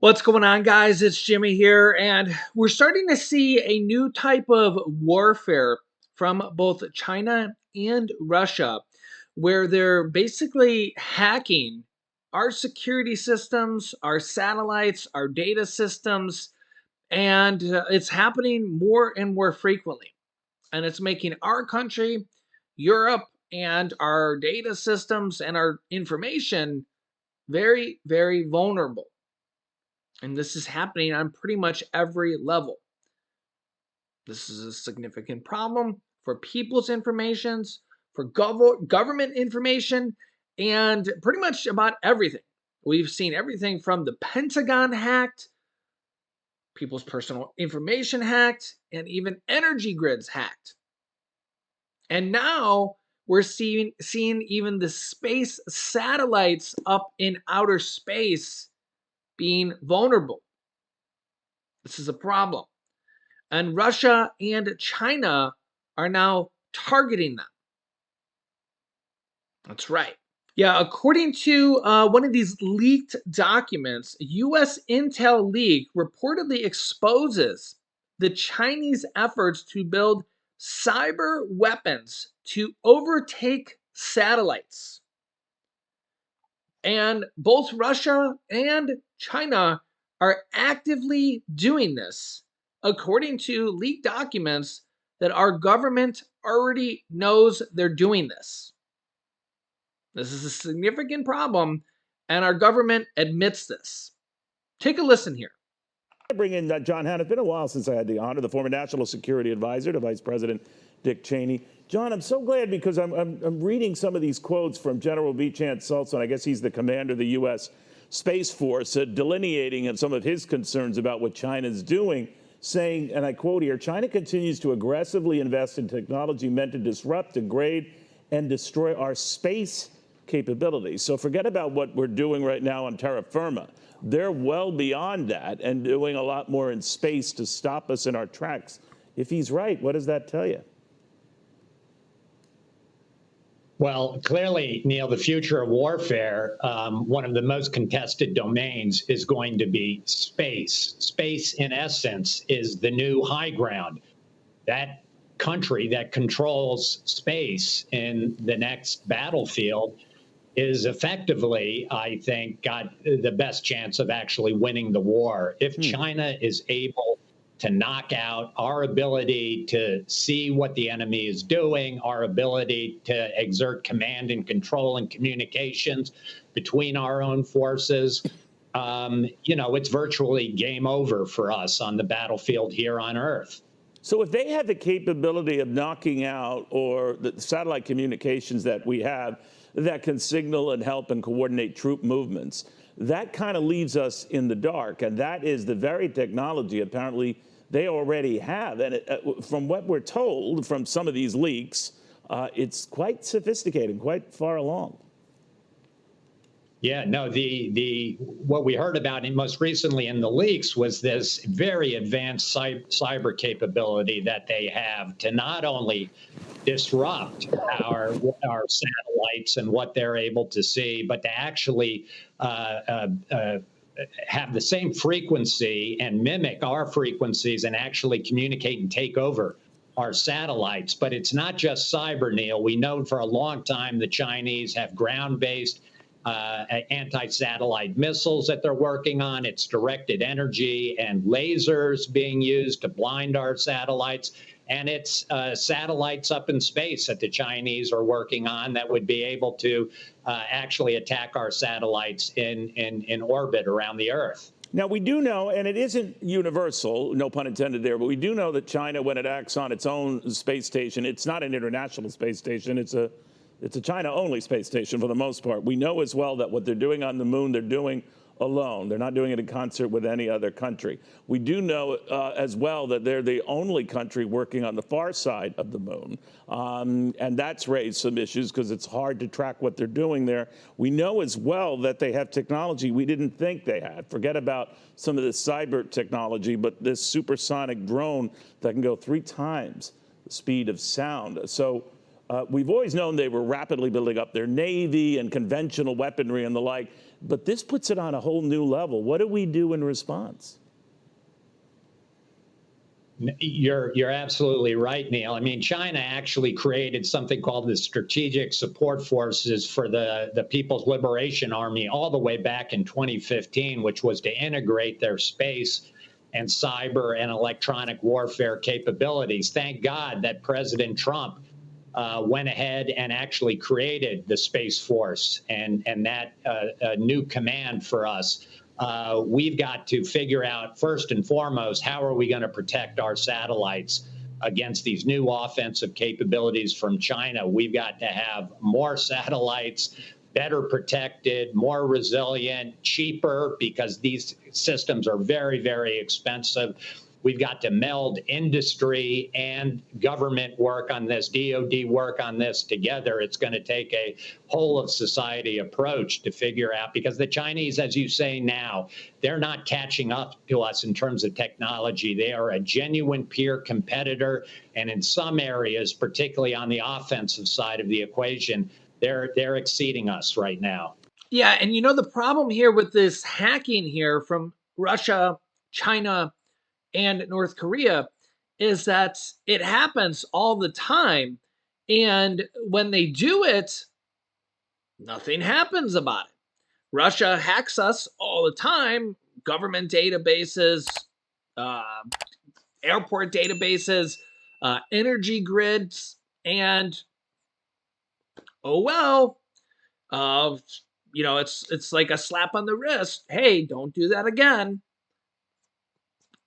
What's going on, guys? It's Jimmy here, and we're starting to see a new type of warfare from both China and Russia, where they're basically hacking our security systems, our satellites, our data systems, and it's happening more and more frequently. And it's making our country, Europe, and our data systems and our information very, very vulnerable. And this is happening on pretty much every level. This is a significant problem for people's informations, for government information, and pretty much about everything. We've seen everything from the Pentagon hacked, people's personal information hacked, and even energy grids hacked. And now we're seeing even the space satellites up in outer space being vulnerable. This is a problem. And Russia and China are now targeting them. That's right. Yeah, according to one of these leaked documents, U.S. intel leak reportedly exposes the Chinese efforts to build cyber weapons to overtake satellites. And both Russia and China are actively doing this, according to leaked documents that our government already knows they're doing this. This is a significant problem, and our government admits this. Take a listen here. Bring in John Hahn. It's been a while since I had the honor, the former National Security Advisor to Vice President Dick Cheney. John, I'm so glad because I'm reading some of these quotes from General V. Chance Sullivan. I guess he's the commander of the U.S. Space Force, delineating some of his concerns about what China's doing, saying, and I quote here, China continues to aggressively invest in technology meant to disrupt, degrade, and destroy our space capabilities. So forget about what we're doing right now on terra firma. They're well beyond that and doing a lot more in space to stop us in our tracks. If he's right, what does that tell you? Well, clearly, Neil, the future of warfare, one of the most contested domains is going to be space. Space, in essence, is the new high ground. That country that controls space in the next battlefield is effectively, I think, got the best chance of actually winning the war. If China is able to knock out our ability to see what the enemy is doing, our ability to exert command and control and communications between our own forces, it's virtually game over for us on the battlefield here on Earth. So if they have the capability of knocking out or the satellite communications that we have that can signal and help and coordinate troop movements, that kind of leaves us in the dark. And that is the very technology apparently they already have. And from what we're told from some of these leaks, it's quite sophisticated, quite far along. Yeah, no, what we heard about most recently in the leaks was this very advanced cyber capability that they have to not only disrupt our satellites and what they're able to see, but to actually have the same frequency and mimic our frequencies and actually communicate and take over our satellites. But it's not just cyber, Neil. We know for a long time the Chinese have ground-based anti-satellite missiles that they're working on. It's directed energy and lasers being used to blind our satellites. And it's satellites up in space that the Chinese are working on that would be able to actually attack our satellites in orbit around the Earth. Now, we do know, and it isn't universal, no pun intended there, but we do know that China, when it acts on its own space station, it's not an international space station. It's a China-only space station for the most part. We know as well that what they're doing on the moon, they're doing alone. They're not doing it in concert with any other country. We do know as well that they're the only country working on the far side of the moon. And that's raised some issues because it's hard to track what they're doing there. We know as well that they have technology we didn't think they had. Forget about some of the cyber technology, but this supersonic drone that can go 3 times the speed of sound. So we've always known they were rapidly building up their Navy and conventional weaponry and the like. But this puts it on a whole new level. What do we do in response? You're absolutely right, Neil. I mean, China actually created something called the Strategic Support Forces for the People's Liberation Army all the way back in 2015, which was to integrate their space and cyber and electronic warfare capabilities. Thank God that President Trump went ahead and actually created the Space Force and that new command for us. We've got to figure out, first and foremost, how are we going to protect our satellites against these new offensive capabilities from China? We've got to have more satellites, better protected, more resilient, cheaper, because these systems are very, very expensive. We've got to meld industry and government work on this, DoD work on this together. It's going to take a whole of society approach to figure out, because the Chinese, as you say now, they're not catching up to us in terms of technology. They are a genuine peer competitor. And in some areas, particularly on the offensive side of the equation, they're exceeding us right now. Yeah, and you know the problem here with this hacking here from Russia, China, and North Korea is that it happens all the time. And when they do it, nothing happens about it. Russia hacks us all the time, government databases, uh, airport databases, energy grids, and oh well, uh, it's like a slap on the wrist. Hey, don't do that again.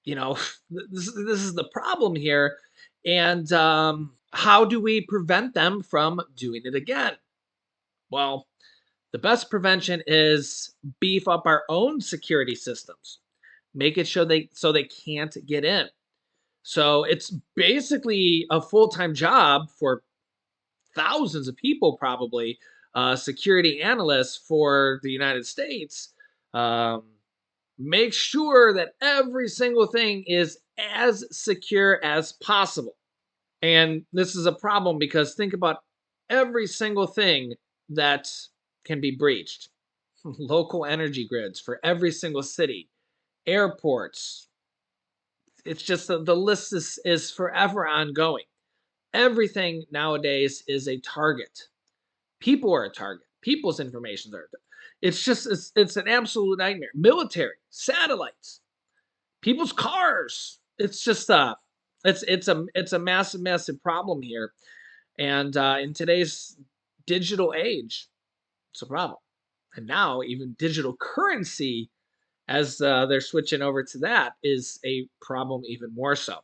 You know, this is the problem here. And how do we prevent them from doing it again? Well, the best prevention is beef up our own security systems. Make it so they can't get in. So it's basically a full-time job for thousands of people, probably security analysts for the United States. Um, make sure that every single thing is as secure as possible. And this is a problem because think about every single thing that can be breached. Local energy grids for every single city, airports. It's just the list is forever ongoing. Everything nowadays is a target. People are a target. People's information are. It's an absolute nightmare. Military, satellites, people's cars. It's a massive problem here, and in today's digital age, it's a problem. And now even digital currency, as they're switching over to that, is a problem even more so.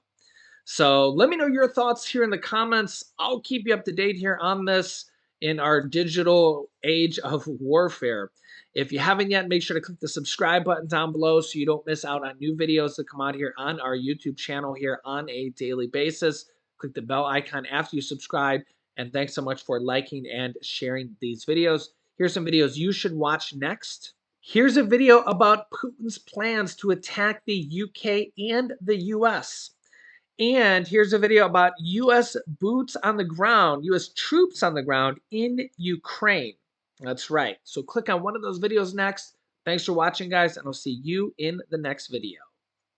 So let me know your thoughts here in the comments. I'll keep you up to date here on this in our digital age of warfare. If you haven't yet, make sure to click the subscribe button down below so you don't miss out on new videos that come out here on our YouTube channel here on a daily basis. Click the bell icon after you subscribe. And thanks so much for liking and sharing these videos. Here's some videos you should watch next. Here's a video about Putin's plans to attack the UK and the US. And here's a video about U.S. boots on the ground, U.S. troops on the ground in Ukraine. That's right. So click on one of those videos next. Thanks for watching, guys, and I'll see you in the next video.